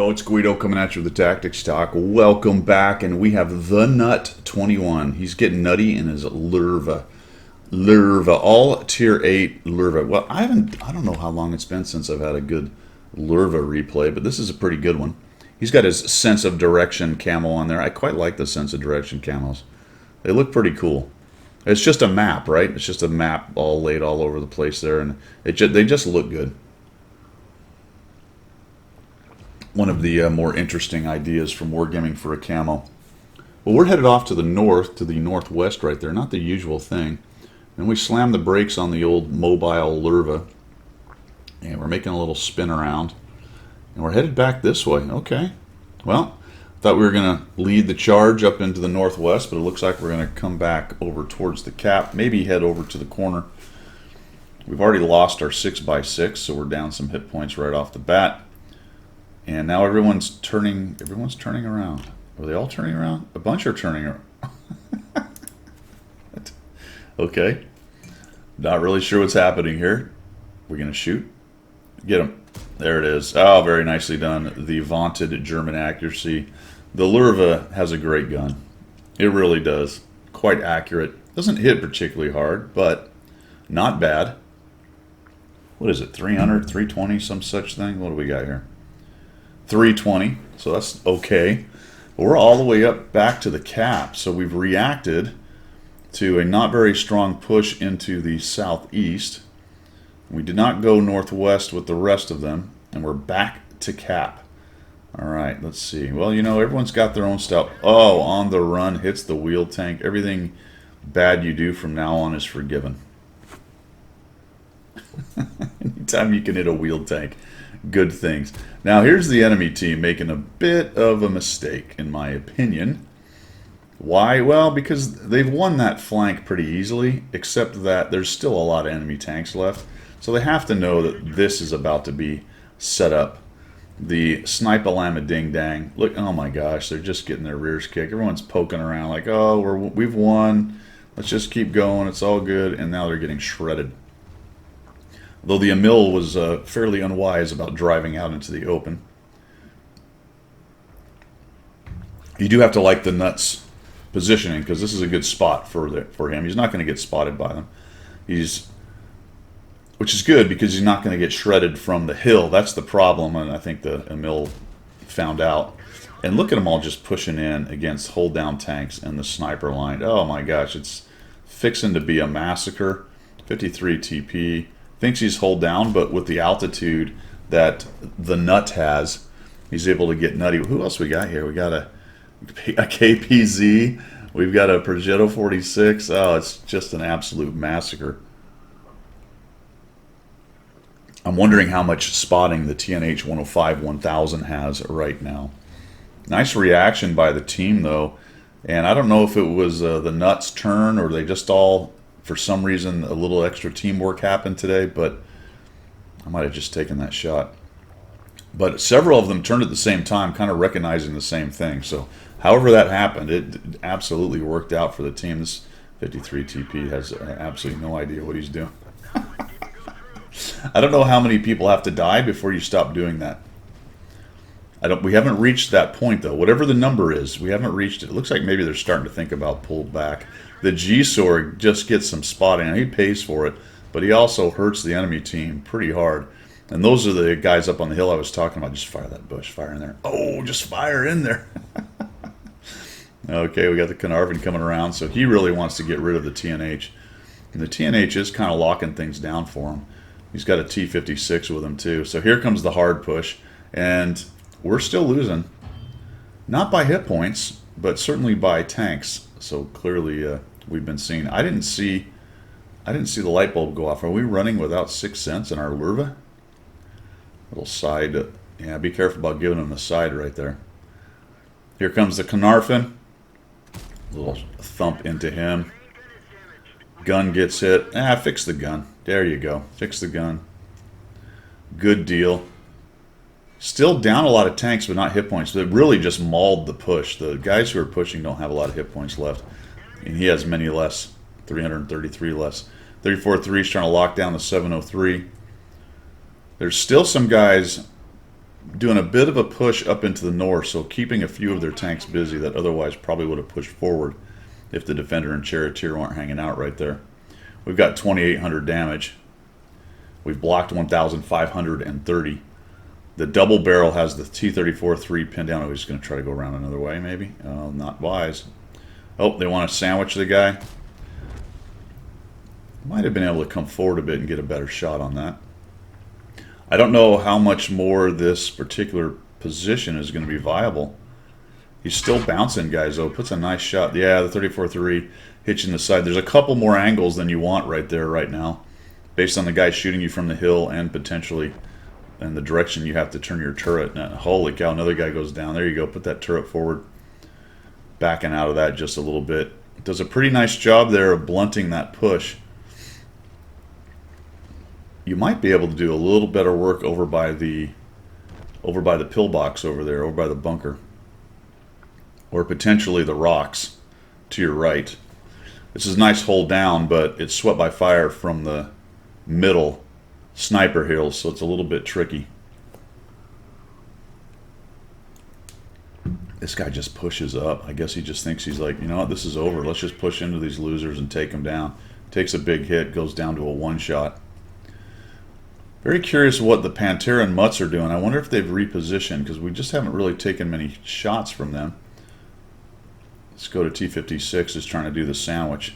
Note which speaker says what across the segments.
Speaker 1: Yo, it's Guido coming at you with the Tactics Talk. Welcome back, and we have the Nut 21. He's getting nutty in his Lurva. All tier 8 Lurva. Well, I don't know how long it's been since I've had a good Lurva replay, but this is a pretty good one. He's got his sense of direction camo on there. I quite like the sense of direction camos. They look pretty cool. It's just a map, right? It's just a map all laid all over the place there, and they just look good. One of the more interesting ideas from wargaming for a camo. Well, we're headed off to the north, to the northwest right there, not the usual thing. And we slam the brakes on the old mobile Lurva, and we're making a little spin around. And we're headed back this way. Okay. Well, thought we were going to lead the charge up into the northwest, but it looks like we're going to come back over towards the cap, maybe head over to the corner. We've already lost our 6x6, so we're down some hit points right off the bat. And now everyone's turning around. Are they all turning around? A bunch are turning around. Okay. Not really sure what's happening here. We're going to shoot. Get him. There it is. Oh, very nicely done. The vaunted German accuracy. The Lurva has a great gun. It really does. Quite accurate. Doesn't hit particularly hard, but not bad. What is it? 300, 320, some such thing? What do we got here? 320, so that's okay. But we're all the way up back to the cap, so we've reacted to a not very strong push into the southeast. We did not go northwest with the rest of them, and we're back to cap. All right, let's see. Well, you know, everyone's got their own stuff. Oh, on the run, hits the wheel tank. Everything bad you do from now on is forgiven. Anytime you can hit a wheel tank, good things. Now here's the enemy team making a bit of a mistake, in my opinion. Why? Well, because they've won that flank pretty easily, except that there's still a lot of enemy tanks left. So they have to know that this is about to be set up. The snipe-a-lama ding-dang. Look, oh my gosh, they're just getting their rears kicked. Everyone's poking around like, oh, we've won. Let's just keep going. It's all good. And now they're getting shredded. Though the Emil was fairly unwise about driving out into the open. You do have to like the Nuts positioning, because this is a good spot for him. He's not going to get spotted by them. Which is good, because he's not going to get shredded from the hill. That's the problem, and I think the Emil found out. And look at them all just pushing in against hold-down tanks and the sniper line. Oh my gosh, it's fixing to be a massacre. 53 TP. Thinks he's hold down, but with the altitude that the Nut has, he's able to get nutty. Who else we got here? We got a KPZ. We've got a Progetto 46. Oh, it's just an absolute massacre. I'm wondering how much spotting the TNH 105-1000 has right now. Nice reaction by the team, though. And I don't know if it was the Nuts' turn, or they just all, for some reason, a little extra teamwork happened today, but I might have just taken that shot. But several of them turned at the same time, kind of recognizing the same thing. So however that happened, it absolutely worked out for the team. This 53 TP has absolutely no idea what he's doing. I don't know how many people have to die before you stop doing that. We haven't reached that point, though. Whatever the number is, we haven't reached it. It looks like maybe they're starting to think about pull back. The G-Sword just gets some spotting. He pays for it, but he also hurts the enemy team pretty hard. And those are the guys up on the hill I was talking about. Just fire that bush. Fire in there. Oh, just fire in there. Okay, we got the Carnarvon coming around, so he really wants to get rid of the TNH. And the TNH is kind of locking things down for him. He's got a T-56 with him, too. So here comes the hard push. And we're still losing. Not by hit points, but certainly by tanks. So clearly we've been seeing. I didn't see the light bulb go off. Are we running without 6 cents in our Lurva? Little side. Yeah, be careful about giving him the side right there. Here comes the Carnarvon. Little thump into him. Gun gets hit. Fix the gun. There you go. Fix the gun. Good deal. Still down a lot of tanks, but not hit points. They really just mauled the push. The guys who are pushing don't have a lot of hit points left. And he has many less. 333 less. 34-3 is trying to lock down the 703. There's still some guys doing a bit of a push up into the north, so keeping a few of their tanks busy that otherwise probably would have pushed forward if the Defender and Charioteer weren't hanging out right there. We've got 2,800 damage. We've blocked 1,530. The double barrel has the T-34-3 pinned down. Oh, he's going to try to go around another way, maybe. Not wise. Oh, they want to sandwich the guy. Might have been able to come forward a bit and get a better shot on that. I don't know how much more this particular position is going to be viable. He's still bouncing, guys, though. Puts a nice shot. Yeah, the 34-3 hitching the side. There's a couple more angles than you want right there right now, based on the guy shooting you from the hill and potentially in the direction you have to turn your turret. Now, holy cow, another guy goes down. There you go. Put that turret forward. Backing out of that just a little bit. Does a pretty nice job there of blunting that push. You might be able to do a little better work over by the pillbox over there, over by the bunker. Or potentially the rocks to your right. This is a nice hold down, but it's swept by fire from the middle sniper hills, so it's a little bit tricky. This guy just pushes up. I guess he just thinks he's like, you know what, this is over. Let's just push into these losers and take them down. Takes a big hit, goes down to a one-shot. Very curious what the Pantera and Mutts are doing. I wonder if they've repositioned, because we just haven't really taken many shots from them. Let's go to T-56, is trying to do the sandwich.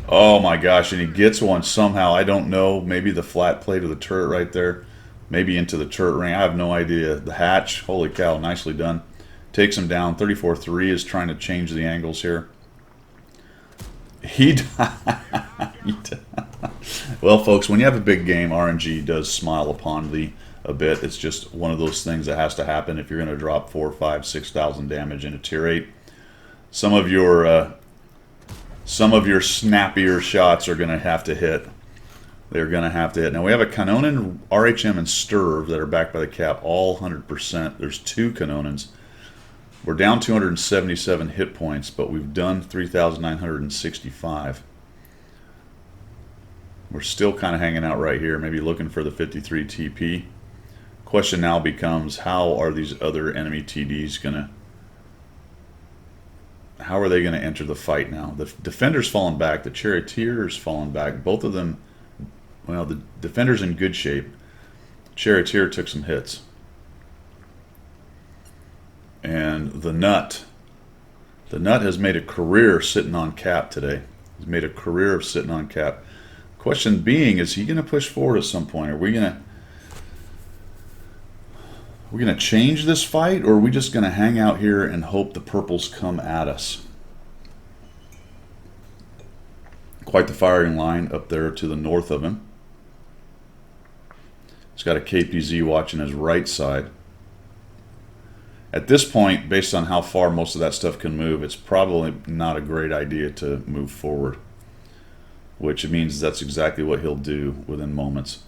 Speaker 1: Oh my gosh, and he gets one somehow. I don't know. Maybe the flat plate of the turret right there. Maybe into the turret ring. I have no idea. The hatch, holy cow, nicely done. Takes him down. 34-3 is trying to change the angles here. Well, folks, when you have a big game, RNG does smile upon thee a bit. It's just one of those things that has to happen if you're going to drop 4,000, 5,000, 6,000 damage in a tier 8. Some of your snappier shots are going to have to hit. They're going to have to hit. Now, we have a Canonin, RHM, and Sturv that are backed by the cap, all 100%. There's 2 Canonins. We're down 277 hit points, but we've done 3,965. We're still kind of hanging out right here, maybe looking for the 53 TP. Question now becomes, how are these other enemy TDs going to... How are they going to enter the fight now? The Defender's fallen back. The Charioteer's fallen back. Both of them... Well, the Defender's in good shape. Charioteer took some hits. And the Nut has made a career sitting on cap today. He's made a career of sitting on cap. Question being, is he going to push forward at some point? Are we going to change this fight, or are we just going to hang out here and hope the purples come at us? Quite the firing line up there to the north of him. He's got a KPZ watching his right side. At this point, based on how far most of that stuff can move, it's probably not a great idea to move forward, which means that's exactly what he'll do within moments.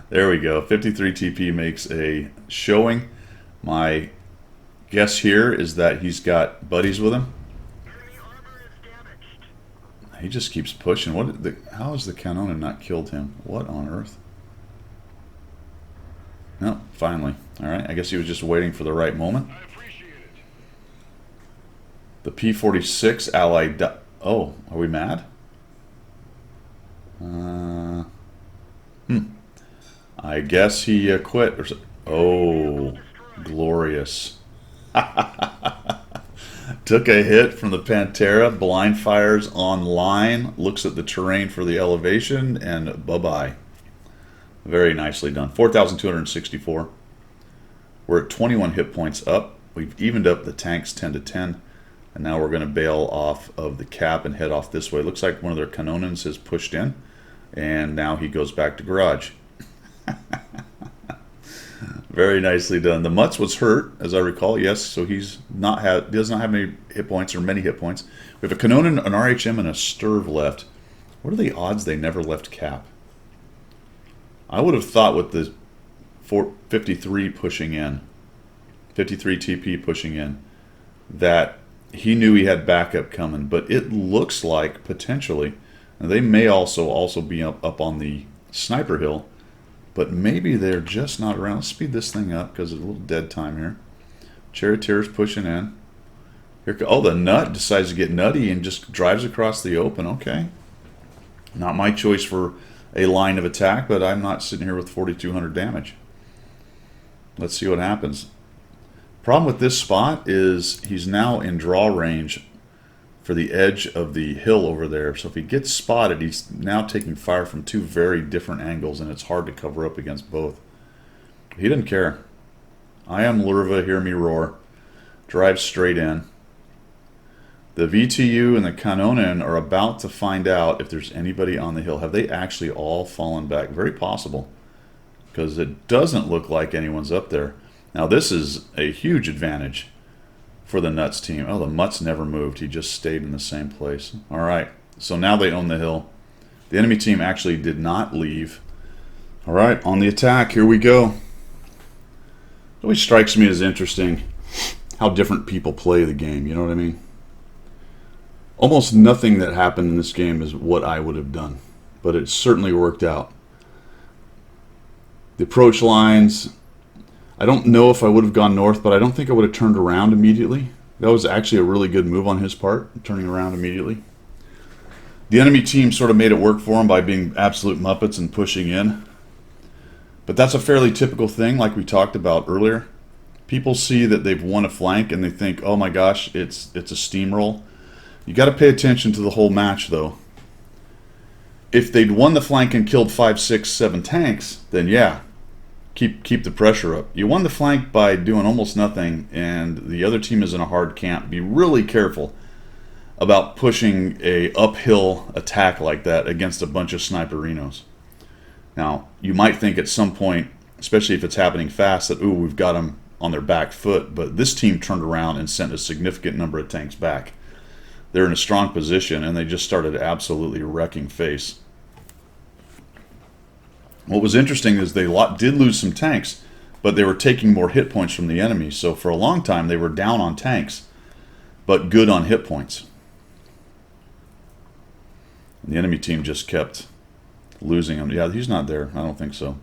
Speaker 1: There we go. 53 TP makes a showing. My guess here is that he's got buddies with him. He just keeps pushing. How has the Canonin not killed him? What on earth? No, finally. All right, I guess he was just waiting for the right moment. The P-46 allied... Oh, are we mad? I guess he quit. Oh, glorious. Took a hit from the Pantera, blind fires online, looks at the terrain for the elevation, and bye-bye. Very nicely done. 4,264. We're at 21 hit points up. We've evened up the tanks 10 to 10. And now we're going to bail off of the cap and head off this way. Looks like one of their Canonins has pushed in. And now he goes back to garage. Very nicely done. The Mutts was hurt, as I recall. Yes, so does not have any hit points or many hit points. We have a Canonin, an RHM, and a Sturv left. What are the odds they never left cap? I would have thought with the 53 pushing in, 53 TP pushing in, that he knew he had backup coming. But it looks like potentially, and they may also be up on the sniper hill. But maybe they're just not around. Let's speed this thing up because it's a little dead time here. Charioteer's pushing in. Here, oh, the nut decides to get nutty and just drives across the open. Okay. Not my choice for a line of attack, but I'm not sitting here with 4,200 damage. Let's see what happens. Problem with this spot is he's now in draw range for the edge of the hill over there. So if he gets spotted, he's now taking fire from two very different angles, and it's hard to cover up against both. He didn't care. I am Lurva, hear me roar. Drives straight in. The VTU and the Kanonen are about to find out if there's anybody on the hill. Have they actually all fallen back? Very possible, because it doesn't look like anyone's up there. Now this is a huge advantage for the Nuts team. Oh, the Mutts never moved. He just stayed in the same place. All right, so now they own the hill. The enemy team actually did not leave. All right, on the attack, here we go. It always strikes me as interesting how different people play the game, you know what I mean? Almost nothing that happened in this game is what I would have done, but it certainly worked out. The approach lines, I don't know if I would have gone north, but I don't think I would have turned around immediately. That was actually a really good move on his part, turning around immediately. The enemy team sort of made it work for him by being absolute Muppets and pushing in. But that's a fairly typical thing, like we talked about earlier. People see that they've won a flank and they think, oh my gosh, it's a steamroll. You got to pay attention to the whole match, though. If they'd won the flank and killed 5, 6, 7 tanks, then yeah, keep the pressure up. You won the flank by doing almost nothing, and the other team is in a hard camp. Be really careful about pushing a uphill attack like that against a bunch of sniperinos. Now, you might think at some point, especially if it's happening fast, that, ooh, we've got them on their back foot, but this team turned around and sent a significant number of tanks back. They're in a strong position, and they just started absolutely wrecking face. What was interesting is they did lose some tanks, but they were taking more hit points from the enemy. So for a long time, they were down on tanks, but good on hit points. And the enemy team just kept losing them. Yeah, he's not there. I don't think so.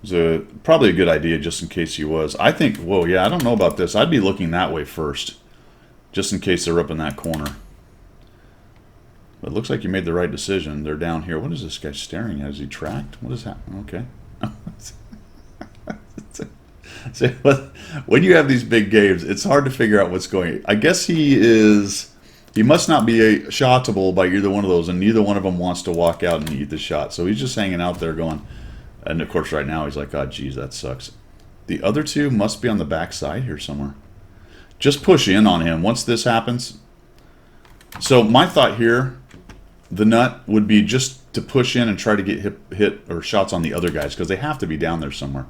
Speaker 1: It was probably a good idea just in case he was. I think, whoa, yeah, I don't know about this. I'd be looking that way first, just in case they're up in that corner. But it looks like you made the right decision. They're down here. What is this guy staring at? Is he tracked? What is that? Okay. So, when you have these big games, it's hard to figure out what's going on. I guess he must not be shotable by either one of those, and neither one of them wants to walk out and eat the shot. So he's just hanging out there going, and of course right now he's like, God, geez, that sucks. The other two must be on the back side here somewhere. Just push in on him once this happens. So my thought here, the nut would be just to push in and try to get hit or shots on the other guys, because they have to be down there somewhere.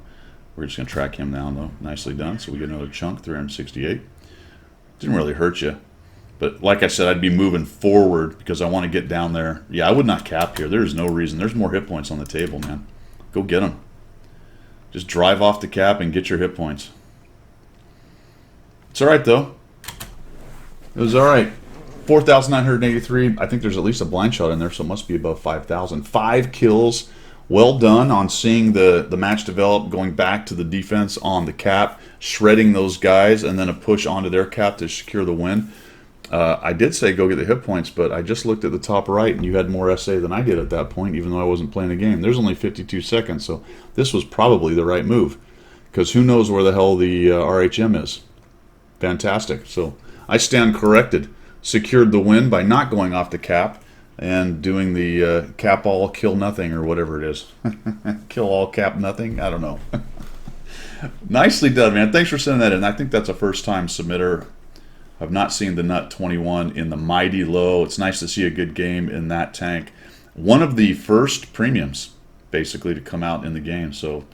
Speaker 1: We're just going to track him down, though. Nicely done. So we get another chunk, 368. Didn't really hurt you. But like I said, I'd be moving forward because I want to get down there. Yeah, I would not cap here. There's no reason. There's more hit points on the table, man. Go get them. Just drive off the cap and get your hit points. It's all right, though. It was all right. 4,983. I think there's at least a blind shot in there, so it must be above 5,000. 5 kills. Well done on seeing the match develop, going back to the defense on the cap, shredding those guys, and then a push onto their cap to secure the win. I did say go get the hit points, but I just looked at the top right, and you had more SA than I did at that point, even though I wasn't playing the game. There's only 52 seconds, so this was probably the right move, because who knows where the hell the RHM is. Fantastic. So I stand corrected. Secured the win by not going off the cap and doing the cap all, kill nothing, or whatever it is. Kill all, cap nothing? I don't know. Nicely done, man. Thanks for sending that in. I think that's a first-time submitter. I've not seen the Nut 21 in the mighty Lowe. It's nice to see a good game in that tank. One of the first premiums, basically, to come out in the game. So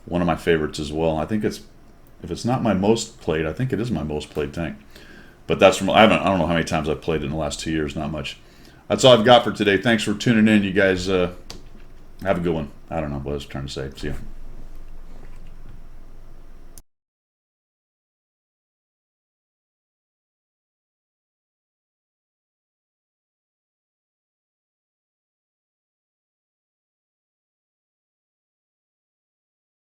Speaker 1: one of my favorites as well. I think it's, if it's not my most played, I think it is my most played tank. But that's from, I don't know how many times I've played it in the last 2 years, not much. That's all I've got for today. Thanks for tuning in. You guys have a good one. I don't know what I was trying to say. See ya.